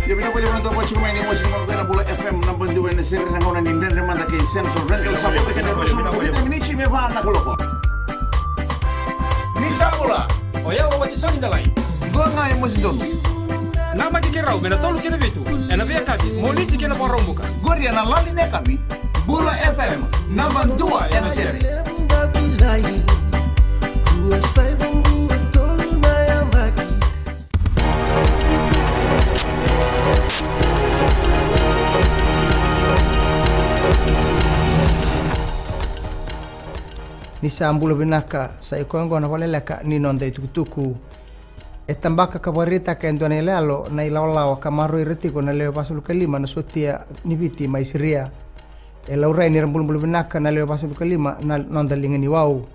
Ya bina boleh menonton musik main musik Margana Bula FM 62 na seri na ngona ni Ndendre Manda kay Central Rental Sapo ka na ruso na kita minichi me ba na koloko. Ni Sabula. Oya wa tisoni dalai. Gua ngai musik don. Nama kikirau bena tolu kina bitu. Ena bia kati moli kina porombuka. Gori na lali ne kami. Bula FM 62 na seri. Ni sambula binaka sa ikongo na waleleka ni nonda itukutuku e tambaka kabarita ka endone lalo na ilawlawa kamaru iretiko na leo pasul kalima na sotia nibiti maisiria e laurai ni rambulu binaka na leo pasul kalima na nonda linga ni wau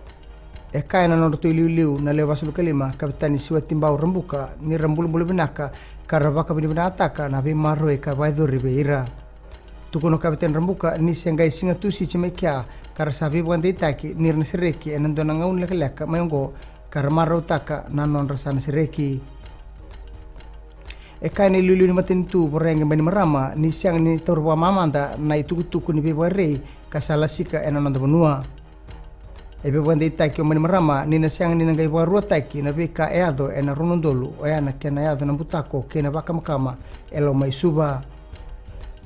e kaya na nonda tuiliu na leo pasul kalima kapitani siwa timbau rambuka ni rambulu binaka karabaka binataka na bimaru e kabaiduri beira tukuno kapitan rambuka ni sengai singa tusi chimekia karasabi bwande itaki nirna sireki enando na ngaun leka mayongo karamaro taka nanon rasana sireki ekani lulu ni matintu borenge bani marama ni siang ni torwa mamanda na itukutuku ni bebare kasalasika enando benua ebe bwande itaki o mani marama ni na siang ni ngai waru taki na beka eado ena ronondolu oyana kena eado na butako kena bakamakama elo mai suba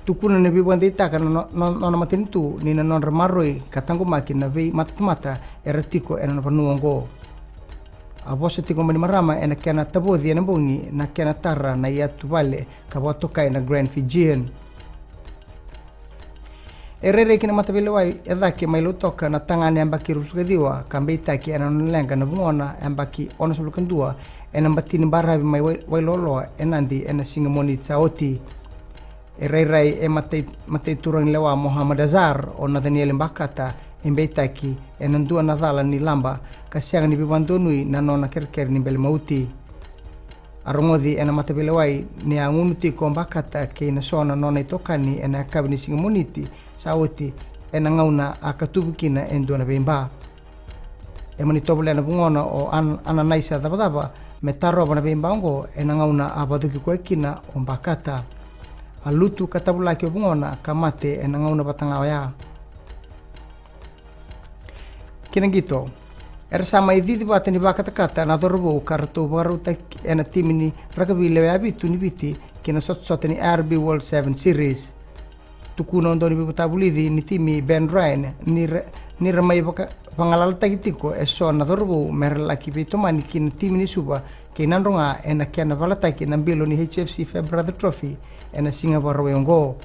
tukuna nebi bwande itaka nona matintu ni na non ramaroi katangu maki na vei mata eratiko ena panuongo abose tiko mani marama ena kena tabodi ena bungi na kena tara na yatu vale kabotokai na Grand Fijian erere kina matabile wai edaki mailo toka na tangane ambaki rusugadiwa kambe itaki ena nonlenga na bungona ambaki ona sulukandua ena batini barabi mai wailolo enandi ena singamoni tsaoti Rai e matei turang lewa Muhammad Azhar o na Daniel Mbakata embeitaki enandua nadala ni lamba kasiang ni bibandonui na nona kerker ni belmauti arongodi ena matebelewai ni angunuti ko Mbakata ke na sona nona itokani ena kabini singamoniti sawoti ena ngauna akatubukina endua na bemba emani tobole na bungona o ananaisa dabadaba metaro na bemba ngo ena ngauna abaduki ko ekina o Mbakata alutu katabula ke bungona kamate enangauna batangawaya kinangito ersama ididi batani bakatakata na dorbo kartu baru tak ena timini rakabi lewe abitu nibiti kina sot-sotani RB World 7 Series tukuno ndoni bibutabulidi ni timi Ben Ryan ni ramai pangalal tagitiko eso na dorbo merlaki bitomani kina timini suba kinandronga ena kiana balataki nambilo ni HFC February Trophy ena Singapore weyongo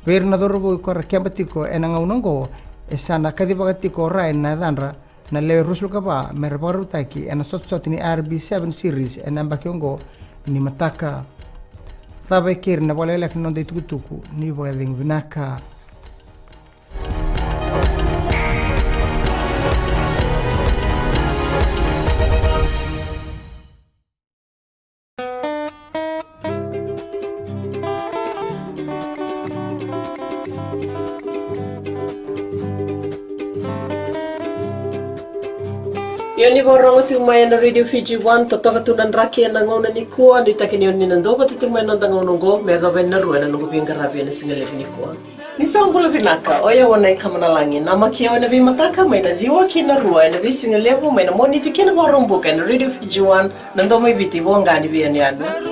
verna dorbo ko rakiambatiko ena ngaunongo esana kadibagatiko rai na danra na lewe ruslukaba merbarutaki ena sot-sot ni RB7 series ena mbakiongo ni mataka sabe kirna walelek nonde tukutuku ni boeding binaka Yoni borong tu mai na Radio Fiji 1 totoka tunan raki na ngona ni ko ni takini yoni nando pati tu mai nanda ngono go me da ben na ruena no binga rabi na singale ni ko ni sangula binaka oya wona kamana langi na makia na bi mataka mai na ziwa kina ruwa na bi singale bo mai na moniti kina borong buka na Radio Fiji 1 nando mai biti bonga ni bi ani anu